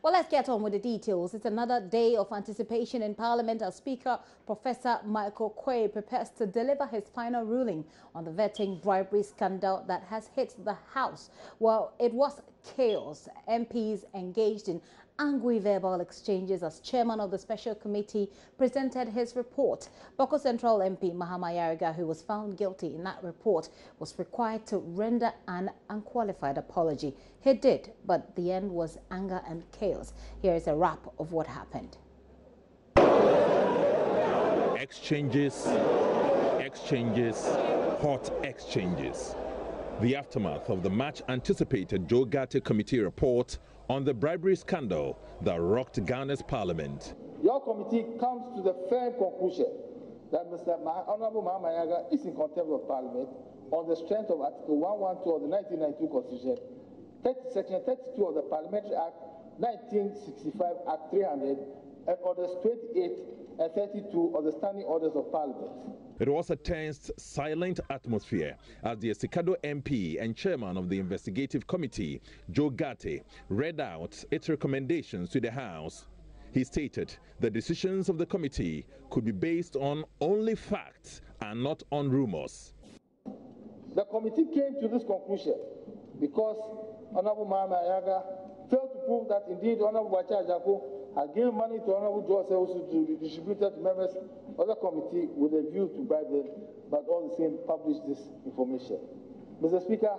Well, let's get on with the details. It's another day of anticipation in Parliament as Speaker Professor Michael Quay prepares to deliver his final ruling on the vetting bribery scandal that has hit the House. Well, it was chaos. MPs engaged in angry verbal exchanges as chairman of the special committee presented his report. Bawku Central MP Mahama, who was found guilty in that report, was required to render an unqualified apology. He did, but the end was anger and chaos. Here is a wrap of what happened. Exchanges, hot exchanges. The aftermath of the much-anticipated Ghartey committee report on the bribery scandal that rocked Ghana's parliament. Your committee comes to the firm conclusion that Mr. Honorable Mahama is in contempt of Parliament on the strength of Article 112 of the 1992 Constitution, Section 32 of the Parliamentary Act 1965, Act 300, and Orders 28 and 32 of the Standing Orders of Parliament. It was a tense, silent atmosphere as the Esikado MP and chairman of the investigative committee, Ghartey, read out its recommendations to the House. He stated the decisions of the committee could be based on only facts and not on rumors. The committee came to this conclusion because Honorable Mahama failed to prove that indeed Honorable CHRAJ had given money to Honorable George to be distributed to members of the committee with a view to bribe them, but all the same published this information. Mr. Speaker,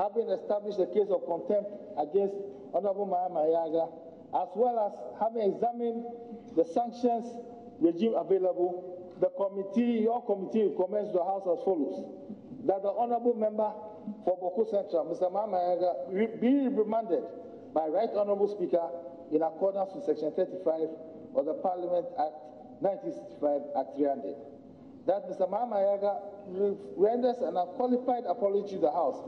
having established a case of contempt against Honorable Mahama, as well as having examined the sanctions regime available, your committee recommends to the House as follows: that the Honorable Member for Bawku Central, Mr. Mahama, be remanded by Right Honorable Speaker in accordance with Section 35 of the Parliament Act 1965, Act 300. That Mr. Mahama renders an unqualified apology to the House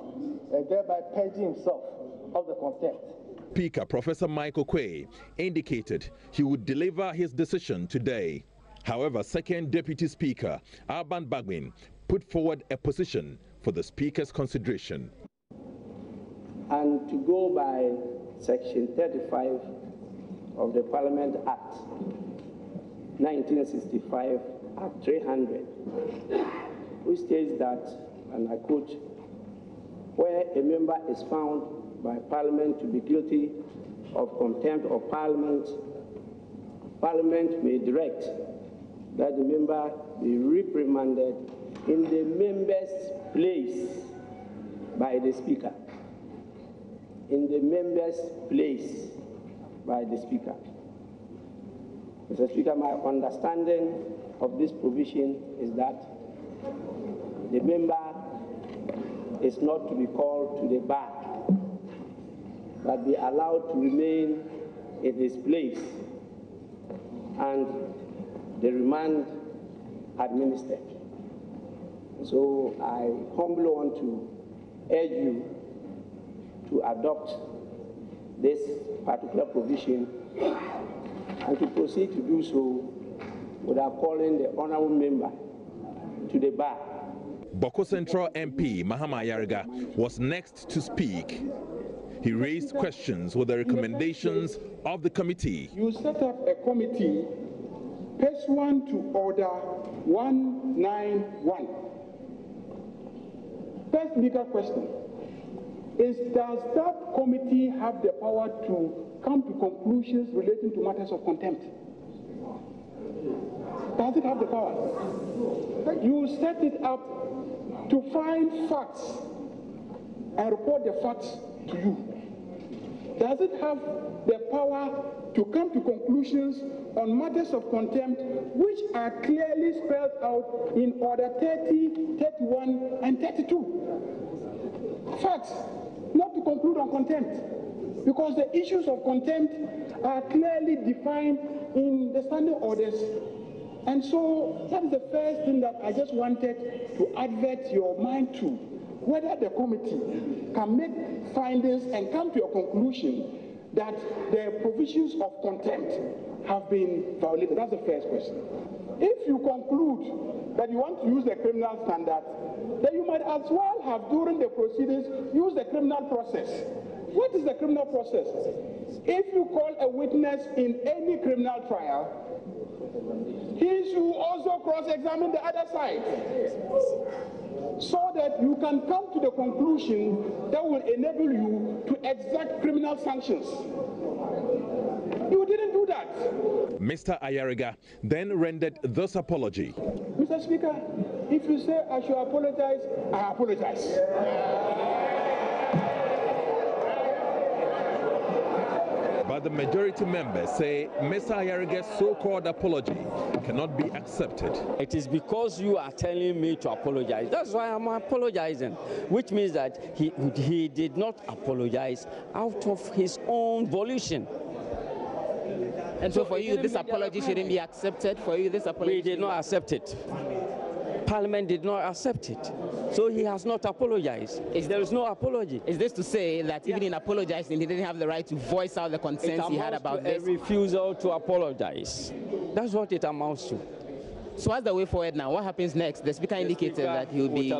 and thereby purging himself of the contempt. Speaker Professor Michael Quay indicated he would deliver his decision today. However, Second Deputy Speaker Alban Bagbin put forward a position for the Speaker's consideration. And to go by Section 35 of the Parliament Act 1965, Act 300, which states that, and I quote, where a member is found by Parliament to be guilty of contempt of Parliament, Parliament may direct that the member be reprimanded in the member's place by the Speaker. In the member's place by the Speaker. Mr. Speaker, my understanding of this provision is that the member is not to be called to the bar, but be allowed to remain in his place and the remand administered. So I humbly want to urge you to adopt this particular provision and to proceed to do so without calling the honorable member to the bar. Bawku Central MP Mahama was next to speak. He raised questions with the recommendations of the committee. You set up a committee pursuant to Order 191. First legal question is, does that committee have the power to come to conclusions relating to matters of contempt? Does it have the power? You set it up to find facts and report the facts to you. Does it have the power to come to conclusions on matters of contempt which are clearly spelled out in Order 30, 31, and 32? Facts, not to conclude on contempt, because the issues of contempt are clearly defined in the standing orders. And so that is the first thing that I just wanted to advert your mind to, whether the committee can make findings and come to a conclusion that the provisions of contempt have been violated. That's the first question. If you conclude that you want to use the criminal standard, then you might as well have, during the proceedings, used the criminal process. What is the criminal process? If you call a witness in any criminal trial, he should also cross-examine the other side, so that you can come to the conclusion that will enable you to exact criminal sanctions. You didn't do that. Mr. Ayariga then rendered this apology. Mr. Speaker, if you say I should apologize, I apologize. But the majority members say Mr. Ayariga's so-called apology cannot be accepted. It is because you are telling me to apologize. That's why I'm apologizing, which means that he did not apologize out of his own volition. And so for you, this apology shouldn't be accepted? For you, this apology? We did not accept it. Parliament did not accept it. So he has not apologized. There is no apology. Is this to say that even in apologizing, he didn't have the right to voice out the concerns he had about this? A refusal to apologize. That's what it amounts to. So what's the way forward now? What happens next? The Speaker indicated that he'll be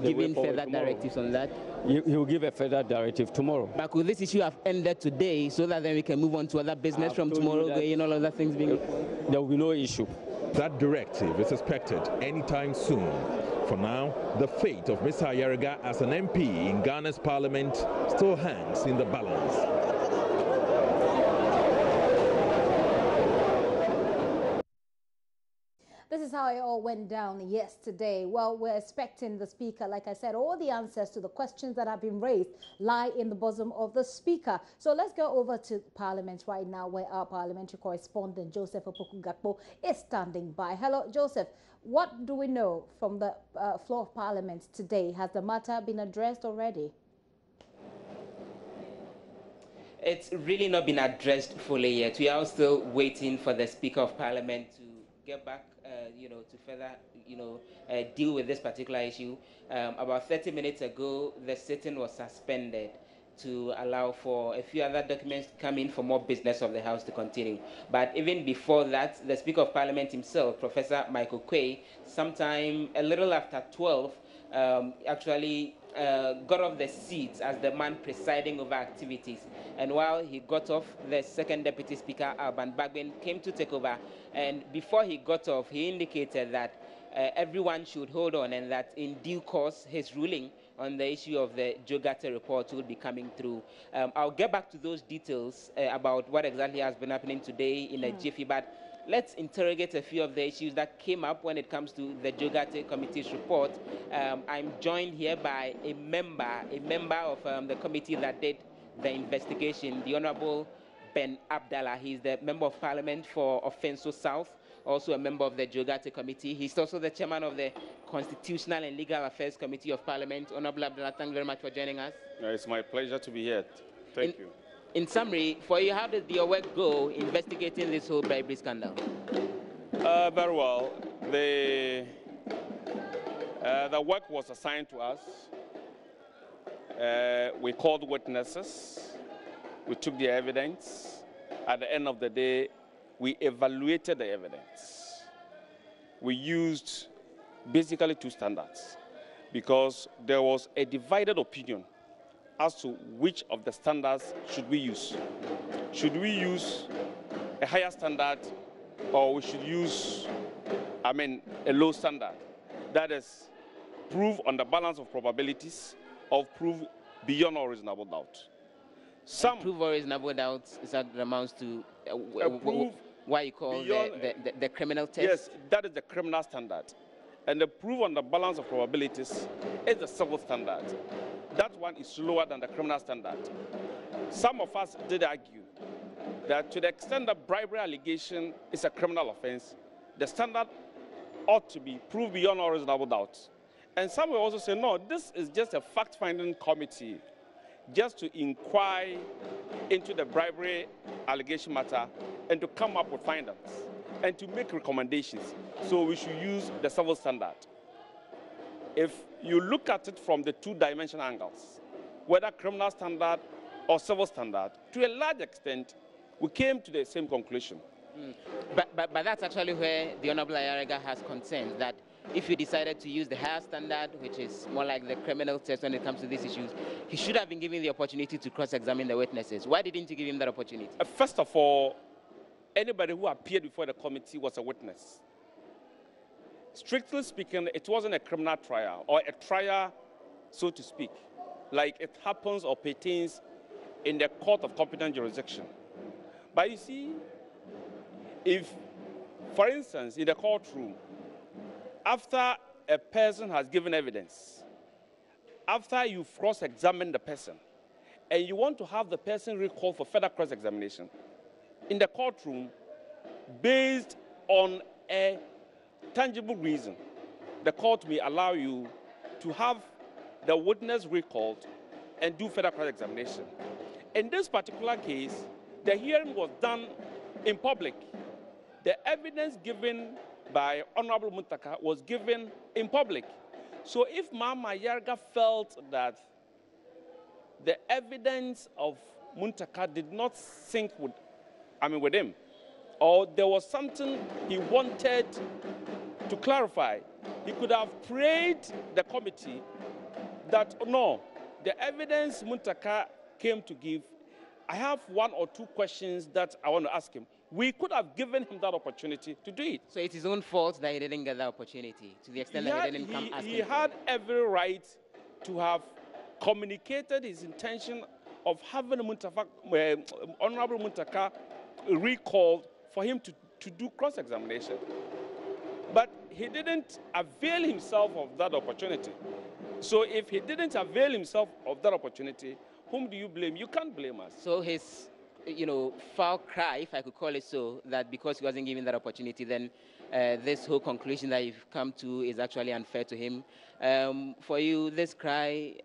giving further directives on that. He will give a further directive tomorrow. But could this issue have ended today so that then we can move on to other business from tomorrow, and all other things being... There will be no issue. That directive is expected anytime soon. For now, the fate of Mr. Ayariga as an MP in Ghana's parliament still hangs in the balance. This is how it all went down yesterday. Well, we're expecting the Speaker. Like I said, all the answers to the questions that have been raised lie in the bosom of the Speaker. So let's go over to Parliament right now, where our parliamentary correspondent, Joseph Opoku-Gakpo, is standing by. Hello, Joseph. What do we know from the floor of Parliament today? Has the matter been addressed already? It's really not been addressed fully yet. We are still waiting for the Speaker of Parliament to get back, to further, deal with this particular issue. About 30 minutes ago, the sitting was suspended to allow for a few other documents to come in for more business of the House to continue. But even before that, the Speaker of Parliament himself, Professor Michael Quay, sometime a little after 12, actually got off the seat as the man presiding over activities. And while he got off, the second Deputy Speaker, Alban Bagbin, came to take over. And before he got off, he indicated that everyone should hold on and that in due course, his ruling on the issue of the Ghartey report will be coming through. I'll get back to those details about what exactly has been happening today in a jiffy, but let's interrogate a few of the issues that came up when it comes to the Ghartey Committee's report. I'm joined here by a member of the committee that did the investigation, the Honorable Ben Abdallah. He's the Member of Parliament for Offenso South, also a member of the Ghartey Committee. He's also the chairman of the Constitutional and Legal Affairs Committee of Parliament. Honorable Abdallah, thank you very much for joining us. It's my pleasure to be here. Thank you. In summary, for you, how did your work go investigating this whole bribery scandal? Very well. The work was assigned to us. We called witnesses. We took the evidence. At the end of the day, we evaluated the evidence. We used basically two standards because there was a divided opinion as to which of the standards should we use. Should we use a higher standard or we should use, a low standard? That is, prove on the balance of probabilities or prove beyond all reasonable doubt. Prove or reasonable doubt is that amounts to what you call the criminal test? Yes, that is the criminal standard. And the proof on the balance of probabilities is the civil standard. That one is lower than the criminal standard. Some of us did argue that to the extent that bribery allegation is a criminal offense, the standard ought to be proved beyond all reasonable doubt. And some will also say, no, this is just a fact-finding committee just to inquire into the bribery allegation matter and to come up with findings and to make recommendations. So we should use the civil standard. If you look at it from the two-dimensional angles, whether criminal standard or civil standard, to a large extent, we came to the same conclusion. But that's actually where the Honorable Ayariga has concerns, that if you decided to use the higher standard, which is more like the criminal test when it comes to these issues, he should have been given the opportunity to cross-examine the witnesses. Why didn't you give him that opportunity? First of all, anybody who appeared before the committee was a witness. Strictly speaking, it wasn't a criminal trial or a trial, so to speak, like it happens or pertains in the court of competent jurisdiction. But you see, if, for instance, in the courtroom, after a person has given evidence, after you've cross-examined the person, and you want to have the person recalled for further cross-examination, in the courtroom, based on a tangible reason, the court may allow you to have the witness recalled and do further cross-examination. In this particular case, the hearing was done in public. The evidence given by Honorable Muntaka was given in public. So if Mama Yarga felt that the evidence of Muntaka did not sync with him, or there was something he wanted to clarify, he could have prayed the committee that, no, the evidence Muntaka came to give, I have one or two questions that I want to ask him. We could have given him that opportunity to do it. So it's his own fault that he didn't get that opportunity, to the extent that he didn't come asking. He had every right to have communicated his intention of having Honorable Muntaka recalled for him to do cross-examination. But he didn't avail himself of that opportunity. So if he didn't avail himself of that opportunity, whom do you blame? You can't blame us. So his, foul cry, if I could call it so, that because he wasn't given that opportunity, then this whole conclusion that you've come to is actually unfair to him. For you, this cry,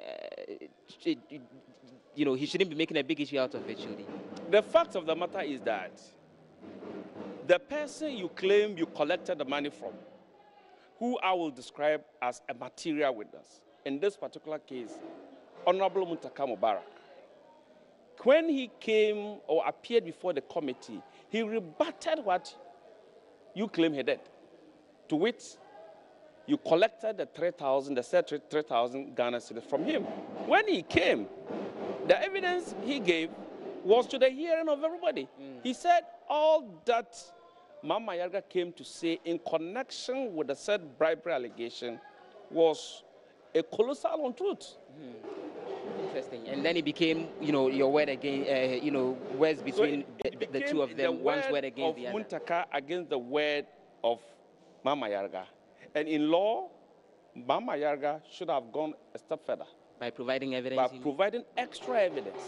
he shouldn't be making a big issue out of it, should he? The fact of the matter is that the person you claim you collected the money from, who I will describe as a material witness, in this particular case, Honorable Muntaka Mubarak, when he came or appeared before the committee, he rebutted what you claim he did. To which you collected the 3,000, the said 3,000 Ghana cedis from him. When he came, the evidence he gave was to the hearing of everybody. He said all that Mama Yarga came to say in connection with the said bribery allegation was a colossal untruth. Interesting. And then it became, your word against, words between the two of them. One's word against the other. Muntaka against the word of Mama Yarga. And in law, Mama Yarga should have gone a step further. By providing evidence? By providing extra evidence.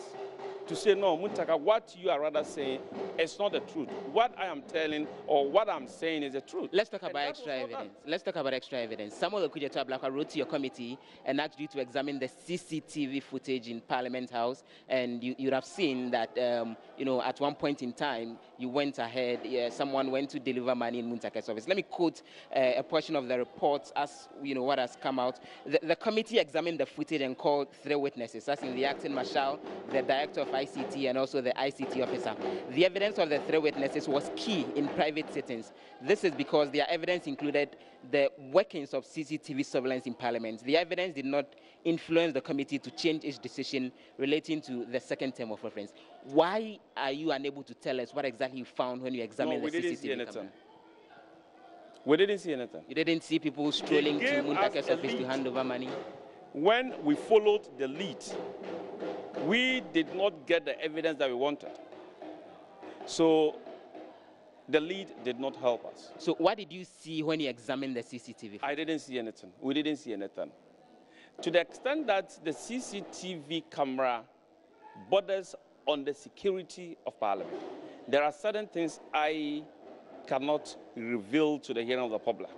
To say, no, Muntaka, what you are rather saying is not the truth. What I am telling or what I'm saying is the truth. Let's talk about extra evidence. Let's talk about extra evidence. Samuel Okudzeto-Ablakwa wrote to your committee and asked you to examine the CCTV footage in Parliament House. And you'd have seen that, at one point in time, you went ahead, someone went to deliver money in Muntaka's office. Let me quote a portion of the report as, what has come out. The committee examined the footage and called 3 witnesses, as in the acting marshal, the director of ICT, and also the ICT officer. The evidence of the 3 witnesses was key in private sittings. This is because their evidence included the workings of CCTV surveillance in Parliament. The evidence did not influence the committee to change its decision relating to the second term of reference. Why are you unable to tell us what exactly you found when you examined the CCTV camera? We didn't see anything. You didn't see people strolling to Muntaka's office to hand over money? When we followed the lead, we did not get the evidence that we wanted. So the lead did not help us. So what did you see when you examined the CCTV? I didn't see anything. We didn't see anything. To the extent that the CCTV camera borders on the security of Parliament, there are certain things I cannot reveal to the hearing of the public.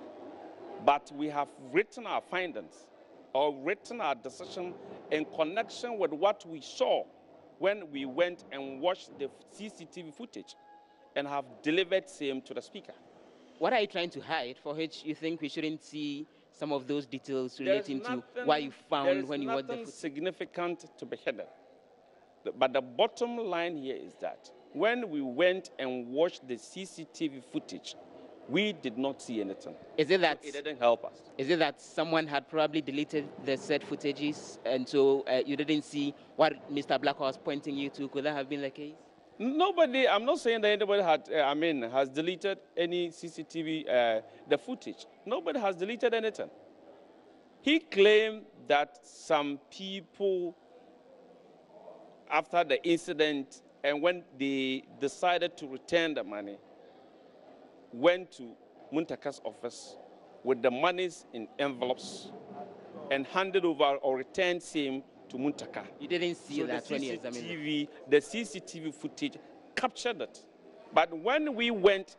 But we have written our findings or written our decision in connection with what we saw when we went and watched the CCTV footage and have delivered same to the Speaker. What are you trying to hide for which you think we shouldn't see some of those details relating to what you found when you watched the footage? There is nothing significant to be hidden. But the bottom line here is that when we went and watched the CCTV footage We did not see anything. Is it that it didn't help us? Is it that someone had probably deleted the said footages, and so you didn't see what Mr. Black was pointing you to? Could that have been the case? Nobody. I'm not saying that anybody has deleted any CCTV the footage. Nobody has deleted anything. He claimed that some people, after the incident and when they decided to return the money, went to Muntaka's office with the monies in envelopes and handed over or returned same to Muntaka. You didn't see so that when you examined it? The CCTV footage captured it. But when we went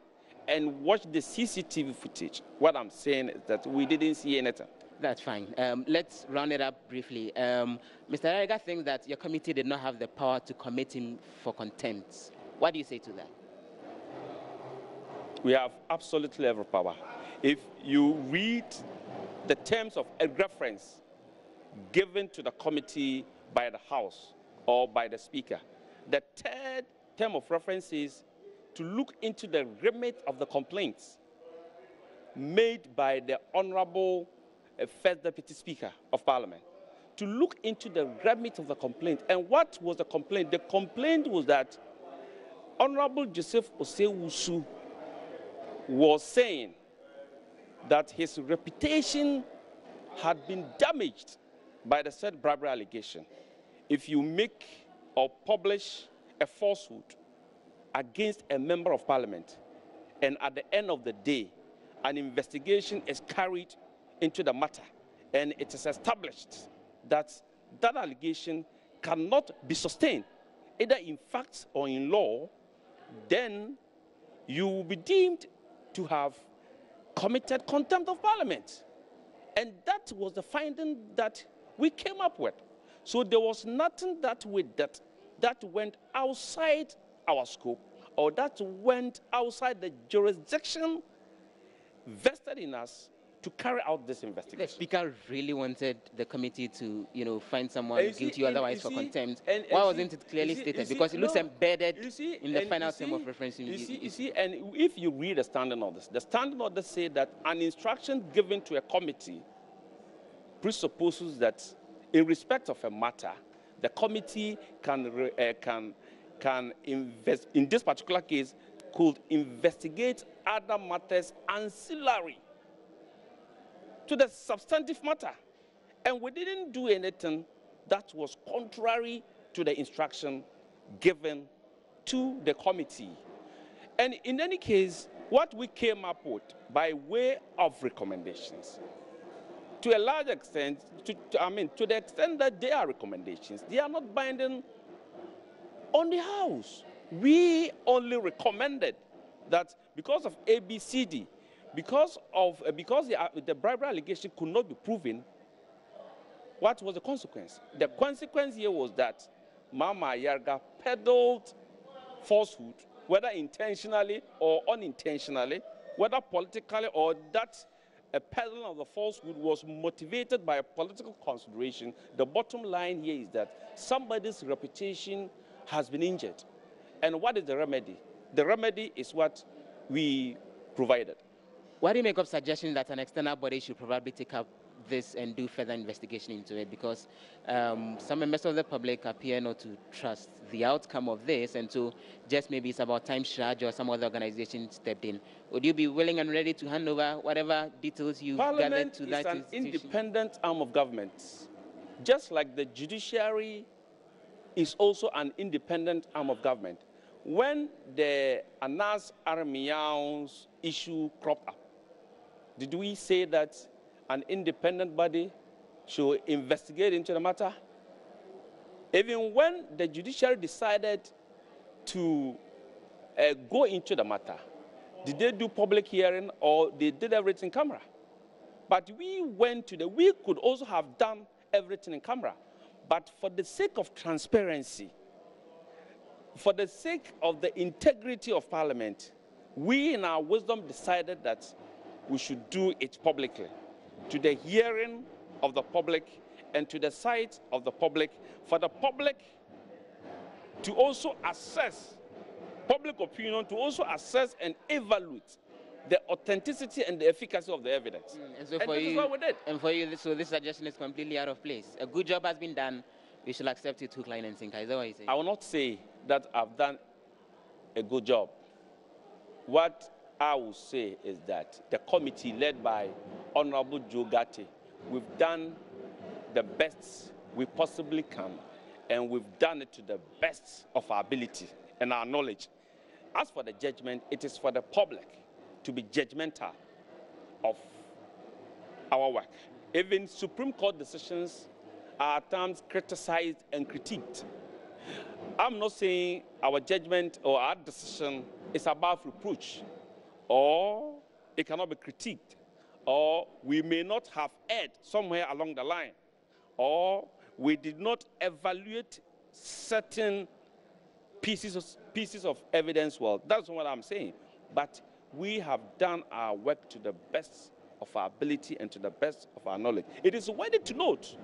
and watched the CCTV footage, what I'm saying is that we didn't see anything. That's fine. Let's round it up briefly. Mr. Arega thinks that your committee did not have the power to commit him for contempt. What do you say to that? We have absolutely every power. If you read the terms of reference given to the committee by the House or by the Speaker, the third term of reference is to look into the remit of the complaints made by the Honorable First Deputy Speaker of Parliament, to look into the remit of the complaint. And what was the complaint? The complaint was that Honorable Joseph Osei-Wusu was saying that his reputation had been damaged by the said bribery allegation. If you make or publish a falsehood against a member of Parliament, and at the end of the day, an investigation is carried into the matter, and it is established that that allegation cannot be sustained, either in fact or in law, then you will be deemed to have committed contempt of Parliament. And that was the finding that we came up with. So there was nothing that we did that went outside our scope or that went outside the jurisdiction vested in us to carry out this investigation. The Speaker really wanted the committee to, find someone guilty or otherwise for contempt. Why wasn't it clearly stated? Because it looks embedded in the final term of reference. And if you read the standing orders, the standing orders say that an instruction given to a committee presupposes that in respect of a matter, the committee can invest, in this particular case, could investigate other matters ancillary to the substantive matter. And we didn't do anything that was contrary to the instruction given to the committee. And in any case, what we came up with by way of recommendations, to a large extent, to the extent that they are recommendations, they are not binding on the House. We only recommended that because of ABCD, because the bribery allegation could not be proven, what was the consequence? The consequence here was that Mama Yarga peddled falsehood, whether intentionally or unintentionally, whether politically or that a peddling of the falsehood was motivated by a political consideration. The bottom line here is that somebody's reputation has been injured. And what is the remedy? The remedy is what we provided. What do you make of suggestions that an external body should probably take up this and do further investigation into it? Because some members of the public appear not to trust the outcome of this, and so just maybe it's about time CHRAJ or some other organization stepped in. Would you be willing and ready to hand over whatever details you've gathered to that institution? Parliament is an independent arm of government. Just like the judiciary is also an independent arm of government. When the Anas Armiyaun's issue cropped up, did we say that an independent body should investigate into the matter? Even when the judiciary decided to go into the matter, did they do public hearing or they did everything in camera? But we could also have done everything in camera. But for the sake of transparency, for the sake of the integrity of Parliament, we in our wisdom decided that we should do it publicly, to the hearing of the public and to the sight of the public, for the public to also assess, public opinion to also assess and evaluate the authenticity and the efficacy of the evidence. And so and for this you, is what we did. And for you, so this suggestion is completely out of place. A good job has been done. We should accept it hook, line, and sinker. Is that what you say? I will not say that I've done a good job. What I will say is that the committee led by Honorable Joe Ghartey, we've done the best we possibly can, and we've done it to the best of our ability and our knowledge. As for the judgment, it is for the public to be judgmental of our work. Even Supreme Court decisions are at times criticized and critiqued. I'm not saying our judgment or our decision is above reproach, or it cannot be critiqued, or we may not have erred somewhere along the line, or we did not evaluate certain pieces of evidence well. That's what I'm saying. But we have done our work to the best of our ability and to the best of our knowledge. It is worthy to note,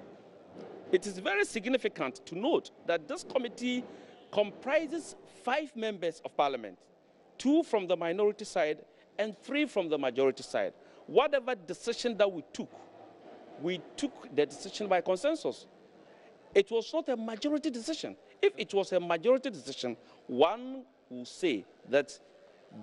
it is very significant to note that this committee comprises 5 members of parliament, 2 from the minority side and 3 from the majority side. Whatever decision that we took the decision by consensus. It was not a majority decision. If it was a majority decision, one will say that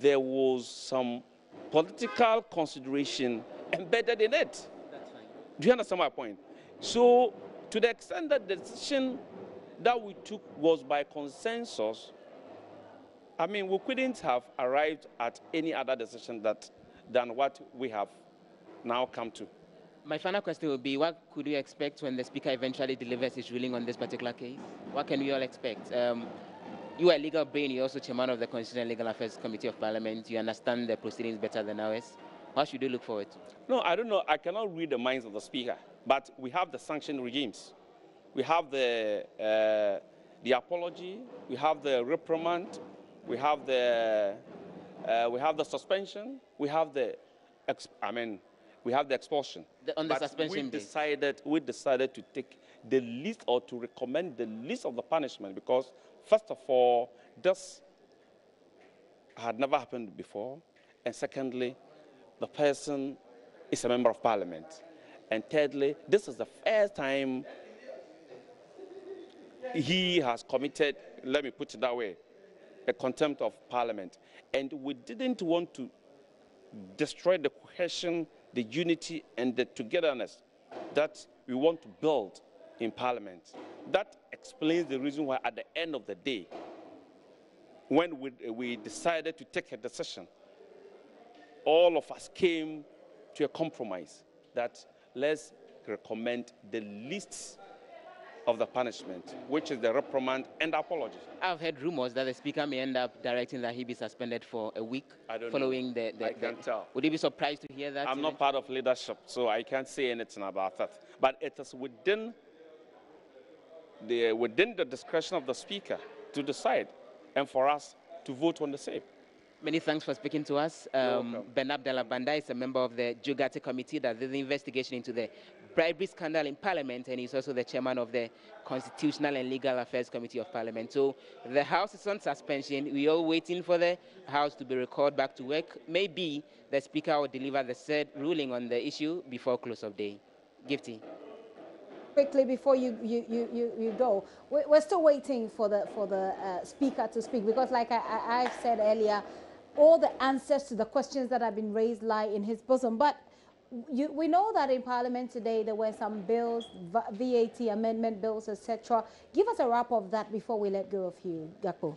there was some political consideration embedded in it. That's fine. Do you understand my point? So, to the extent that the decision that we took was by consensus, I mean, we couldn't have arrived at any other decision than what we have now come to. My final question would be, what could you expect when the Speaker eventually delivers his ruling on this particular case? What can we all expect? You are a legal brain, you're also chairman of the Constitutional and Legal Affairs Committee of Parliament. You understand the proceedings better than ours. What should you look forward to? No, I don't know. I cannot read the minds of the Speaker. But we have the sanction regimes. We have the apology. We have the reprimand. We have the suspension. We have the expulsion. On the suspension we decided to take the list, or to recommend the list of the punishment, because first of all, this had never happened before, and secondly, the person is a member of parliament, and thirdly, this is the first time he has committed, let me put it that way, a contempt of parliament, and we didn't want to destroy the cohesion, the unity, and the togetherness that we want to build in Parliament. That explains the reason why, at the end of the day, when we decided to take a decision, all of us came to a compromise that let's recommend the least of the punishment, which is the reprimand and apology. I've heard rumors that the Speaker may end up directing that he be suspended for a week following the I can't tell. Would you be surprised to hear that? I'm not part of leadership, so I can't say anything about that. But it is within the discretion of the Speaker to decide, and for us to vote on the same. Many thanks for speaking to us. Bernard Delabanda is a member of the Joe Ghartey committee that did the investigation into the bribery scandal in Parliament, and he's also the chairman of the Constitutional and Legal Affairs Committee of Parliament. So the House is on suspension. We're all waiting for the House to be recalled back to work. Maybe the Speaker will deliver the said ruling on the issue before close of day. Gifty. Quickly before you go, we're still waiting for the Speaker to speak, because like I said earlier, all the answers to the questions that have been raised lie in his bosom. But we know that in Parliament today there were some bills, VAT amendment bills, etc. Give us a wrap of that before we let go of you, Gakpo.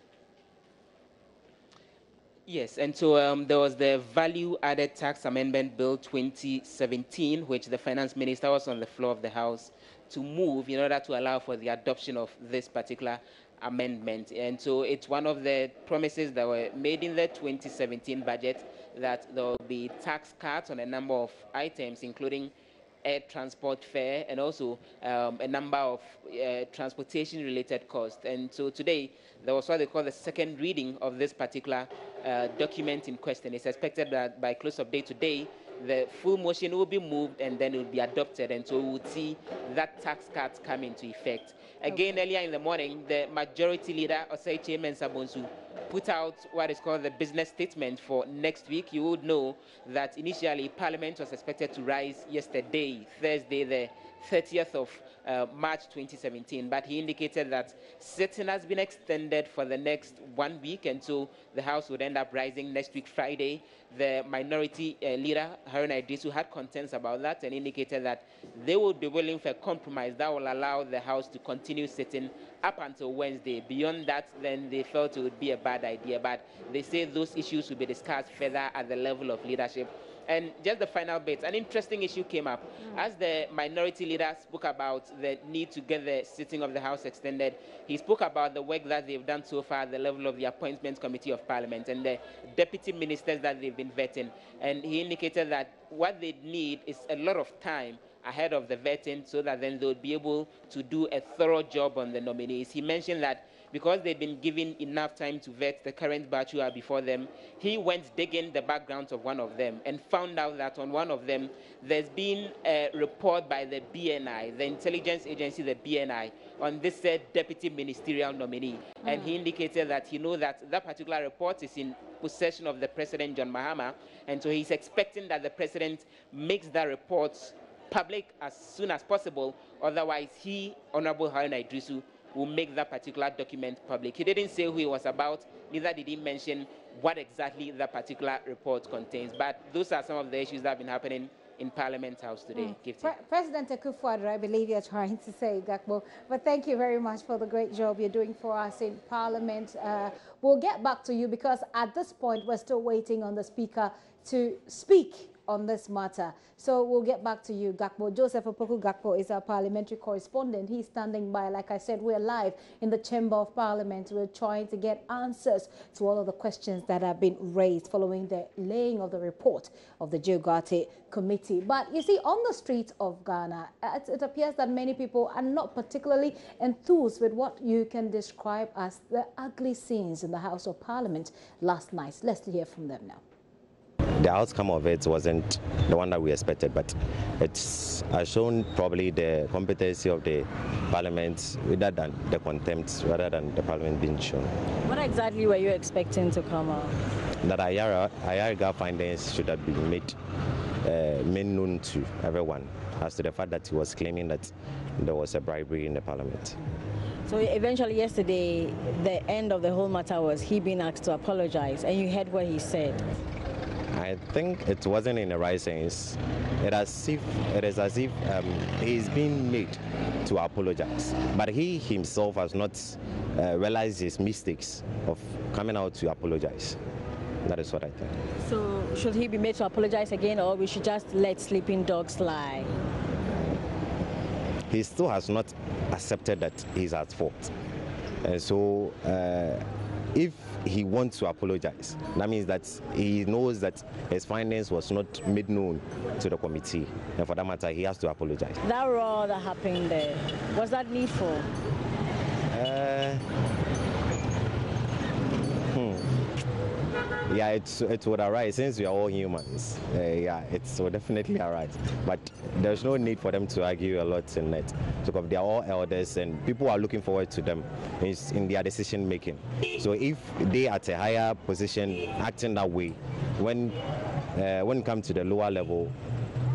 Yes, and so there was the Value Added Tax Amendment Bill 2017, which the Finance Minister was on the floor of the House to move in order to allow for the adoption of this particular amendment. And so it's one of the promises that were made in the 2017 budget that there will be tax cuts on a number of items, including air transport fare and also a number of transportation-related costs. And so today, there was what they call the second reading of this particular document in question. It's expected that by close of day today, the full motion will be moved and then it will be adopted. And so we will see that tax cut come into effect. Again, earlier in the morning, the majority leader, Osei Mensah Bonsu, put out what is called the business statement for next week. You would know that initially Parliament was expected to rise yesterday, Thursday, the 30th of March 2017, but he indicated that sitting has been extended for the next 1 week, and so the House would end up rising next week, Friday. The minority leader, Haruna Idrisu, had concerns about that and indicated that they would be willing for a compromise that will allow the House to continue sitting up until Wednesday. Beyond that, then they felt it would be a bad idea, but they say those issues will be discussed further at the level of leadership. And just the final bit, an interesting issue came up. As the minority leader spoke about the need to get the sitting of the House extended, he spoke about the work that they've done so far at the level of the Appointments Committee of Parliament and the deputy ministers that they've been vetting. And he indicated that what they need is a lot of time ahead of the vetting so that then they would be able to do a thorough job on the nominees. He mentioned that because they've been given enough time to vet the current batch who are before them, he went digging the backgrounds of one of them and found out that on one of them, there's been a report by the BNI, the intelligence agency, the BNI, on this deputy ministerial nominee. And he indicated that he knows that that particular report is in possession of the President, John Mahama, and so he's expecting that the President makes that report public as soon as possible. Otherwise, he, Honorable Haruna Idrisu, will make that particular document public. He didn't say who it was about, neither did he mention what exactly that particular report contains. But those are some of the issues that have been happening in Parliament House today. President Akufo-Addo, I believe you're trying to say, Gakpo, but thank you very much for the great job you're doing for us in Parliament. We'll get back to you because at this point, we're still waiting on the Speaker to speak on this matter. So we'll get back to you, Gakpo. Joseph Opoku Gakpo is our parliamentary correspondent. He's standing by. Like I said, we're live in the Chamber of Parliament. We're trying to get answers to all of the questions that have been raised following the laying of the report of the Ghartey committee. But you see, on the streets of Ghana, it appears that many people are not particularly enthused with what you can describe as the ugly scenes in the House of Parliament last night. Let's hear from them now. The outcome of it wasn't the one that we expected, but it's shown probably the competency of the Parliament rather than the contempt, rather than the Parliament being shown. What exactly were you expecting to come out? That Ayariga findings should have been made known to everyone as to the fact that he was claiming that there was a bribery in the Parliament. So eventually yesterday, the end of the whole matter was he being asked to apologize, and you heard what he said. I think it wasn't in the right sense. It is as if he's being made to apologize. But he himself has not realized his mistakes of coming out to apologize. That is what I think. So should he be made to apologize again, or we should just let sleeping dogs lie? He still has not accepted that he's at fault. And so if he wants to apologize, that means that he knows that his findings was not made known to the committee, and for that matter, he has to apologize. That row that happened there, was that needful? Yeah, it would arise since we are all humans. Yeah, it would definitely arise. But there's no need for them to argue a lot in it, because they are all elders and people are looking forward to them in their decision making. So if they at a higher position acting that way, when it comes to the lower level,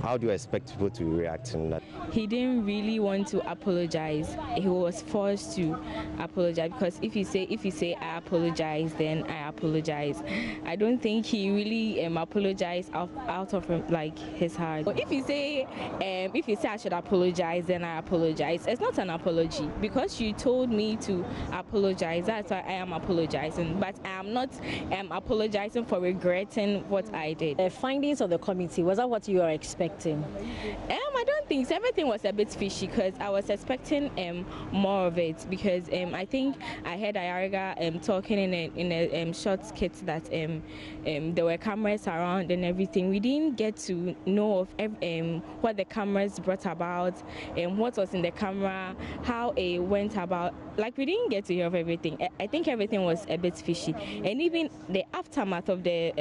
how do you expect people to react in that? He didn't really want to apologize. He was forced to apologize, because if you say I apologize, then I apologize. I don't think he really apologized out of like his heart. But if you say I should apologize, then I apologize. It's not an apology, because you told me to apologize. That's why I am apologizing. But I am not apologizing for regretting what I did. The findings of the committee, was that what you were expecting? I don't think so. Everything was a bit fishy, because I was expecting more of it, because I think I heard Ayariga talking in a short skit that there were cameras around and everything. We didn't get to know of what the cameras brought about, what was in the camera, how it went about. Like, we didn't get to hear of everything. I think everything was a bit fishy, and even the aftermath of the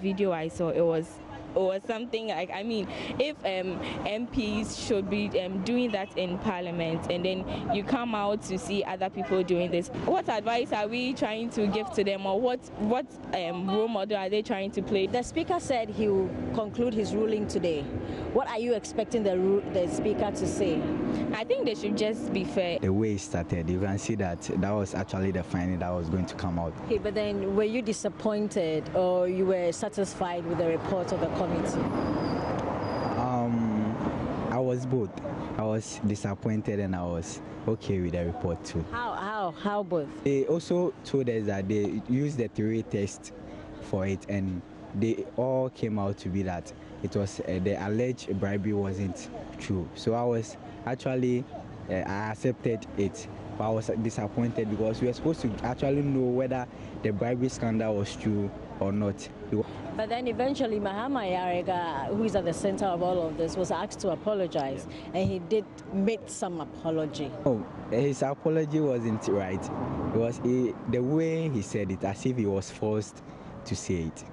video I saw, it was or something like, I mean, if MPs should be doing that in Parliament, and then you come out to see other people doing this, what advice are we trying to give to them, or what role model are they trying to play? The Speaker said he will conclude his ruling today. What are you expecting the Speaker to say? I think they should just be fair. The way it started, you can see that that was actually the finding that was going to come out. Okay, but then were you disappointed or you were satisfied with the report of the committee? I was both. I was disappointed and I was okay with the report too. How both? They also told us that they used the theory test for it, and they all came out to be that it was the alleged bribery wasn't true. So I was actually I accepted it, but I was disappointed because we were supposed to actually know whether the bribery scandal was true or not. But then eventually Mahama Yarega, who is at the center of all of this, was asked to apologize, and he did make some apology. Oh, his apology wasn't right. It was the way he said it, as if he was forced to say it.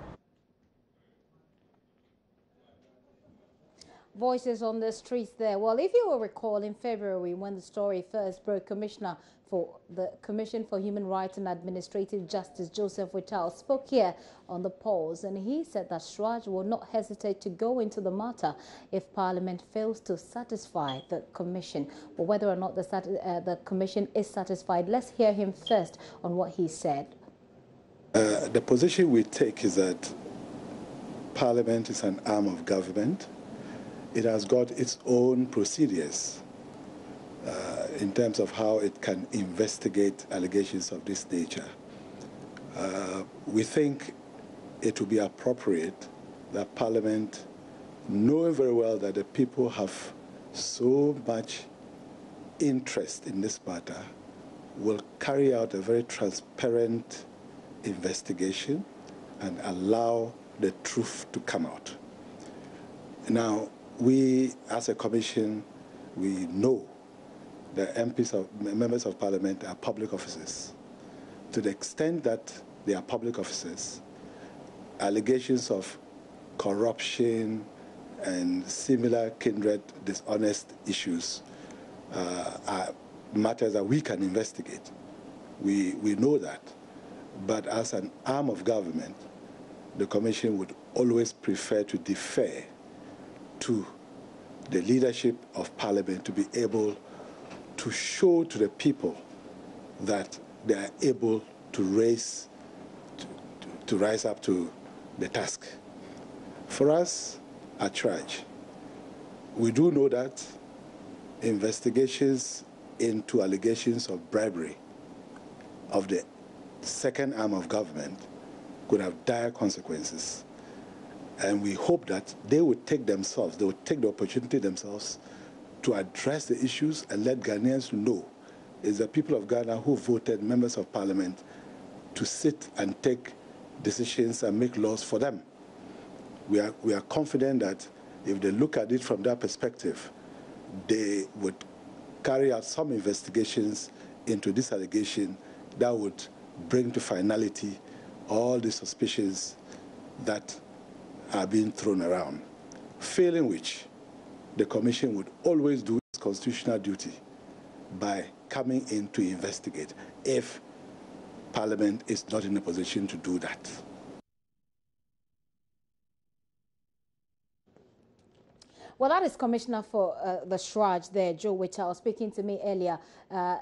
Voices on the streets there. Well, if you will recall, in February, when the story first broke, Commissioner for the Commission for Human Rights and Administrative Justice, Joseph Whittal, spoke here on the polls, and he said that CHRAJ will not hesitate to go into the matter if Parliament fails to satisfy the Commission. But whether or not the Commission is satisfied, let's hear him first on what he said. The position we take is that Parliament is an arm of government. It has got its own procedures in terms of how it can investigate allegations of this nature. We think it would be appropriate that Parliament, knowing very well that the people have so much interest in this matter, will carry out a very transparent investigation and allow the truth to come out. Now, we, as a commission, we know the members of Parliament are public officers. To the extent that they are public officers, allegations of corruption and similar kindred dishonest issues are matters that we can investigate. We know that. But as an arm of government, the commission would always prefer to defer to the leadership of Parliament to be able to show to the people that they are able to rise up to the task. For us at CHRAJ, we do know that investigations into allegations of bribery of the second arm of government could have dire consequences. And we hope that they would take the opportunity themselves to address the issues and let Ghanaians know it's the people of Ghana who voted members of Parliament to sit and take decisions and make laws for them. We are confident that if they look at it from that perspective, they would carry out some investigations into this allegation that would bring to finality all the suspicions that are being thrown around, failing which the Commission would always do its constitutional duty by coming in to investigate if Parliament is not in a position to do that. Well, that is Commissioner for the CHRAJ there, Joe Whittal, speaking to me earlier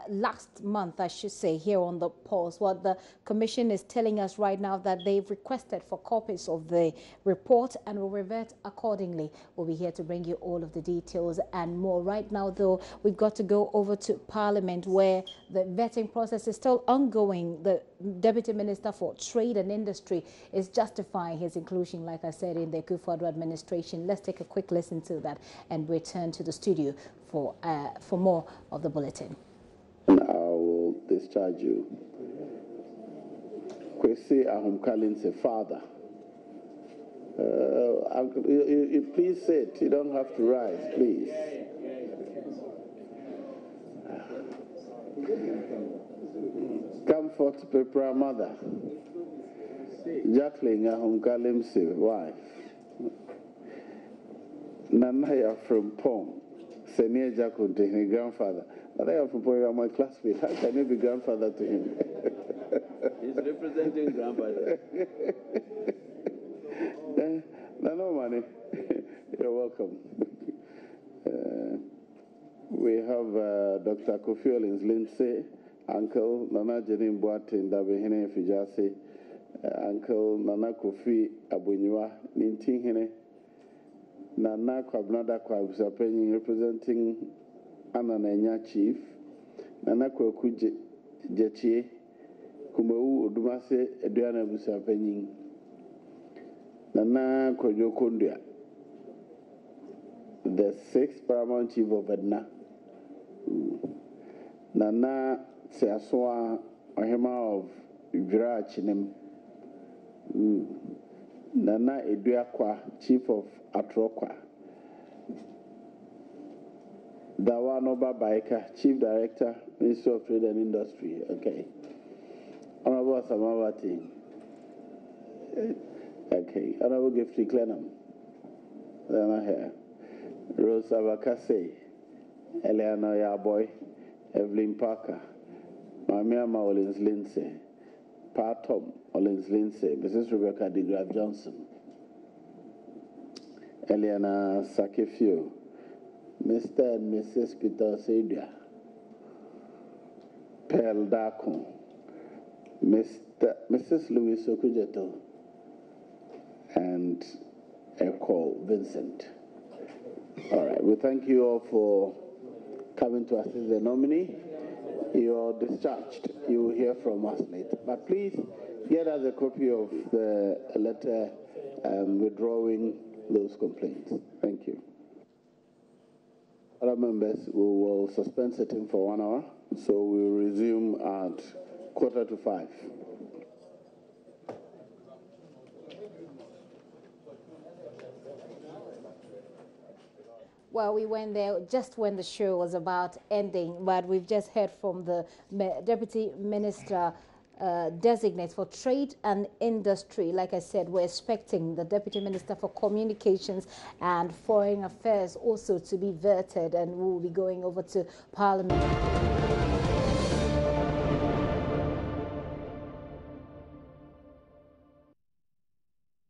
last month, I should say, here on the polls. What the Commission is telling us right now that they've requested for copies of the report and will revert accordingly. We'll be here to bring you all of the details and more. Right now, though, we've got to go over to Parliament where the vetting process is still ongoing. The Deputy Minister for Trade and Industry is justifying his inclusion, like I said, in the Akufo-Addo administration. Let's take a quick listen to that and return to the studio for more of the bulletin. I will discharge you. Kwesi Ahumkalin's a father. You please sit. You don't have to rise, please. Comfort Pepra mother. Jacqueline Ahumkalim's wife. Nanaya from Pong, Senior Jaconte, his grandfather. Nanaya from Pong, you are my classmate. How can you be grandfather to him? He's representing grandfather. No money. You're welcome. We have Dr. Kofi Olins Lindsay, Uncle Nana Jenin Boatin Dabehine Fijasi, Uncle Nana Kofi Abunywa Nintinhine, Nana Kwabnada Kwabsapenyi representing Ananenya Chief, Nana Kwaku Jechie, Kumau Odumase Eduana Busapenyi, Nana Kojo Kundya, the 6th Paramount Chief of Edna. Nana Seaswa Ohema of Virachinem. Nana Eduakwa, Chief of Atrokwa. Dawanoba Baika, Chief Director, Ministry of Trade and Industry. Okay. Honorable Samawati. Okay. Honorable Giftry Clenham. Then here. Rosa Bakase. Eleanor Yaboy. Evelyn Parker, Mamiama Olins Lindsay, Pa Tom Olins Lindsay, Mrs. Rebecca DeGraff Johnson, Eliana Sakefio, Mr. and Mrs. Peter Sadia, Pearl Darko, Mrs. Louis Okujeto, and Echo Vincent. All right, we thank you all for coming to assist the nominee. You're discharged. You will hear from us later. But please get us a copy of the letter withdrawing those complaints. Thank you. Other members, we will suspend sitting for 1 hour, so we will resume at 4:45. Well, we went there just when the show was about ending, but we've just heard from the Deputy Minister Designate for Trade and Industry. Like I said, we're expecting the Deputy Minister for Communications and Foreign Affairs also to be vetted, and we'll be going over to Parliament.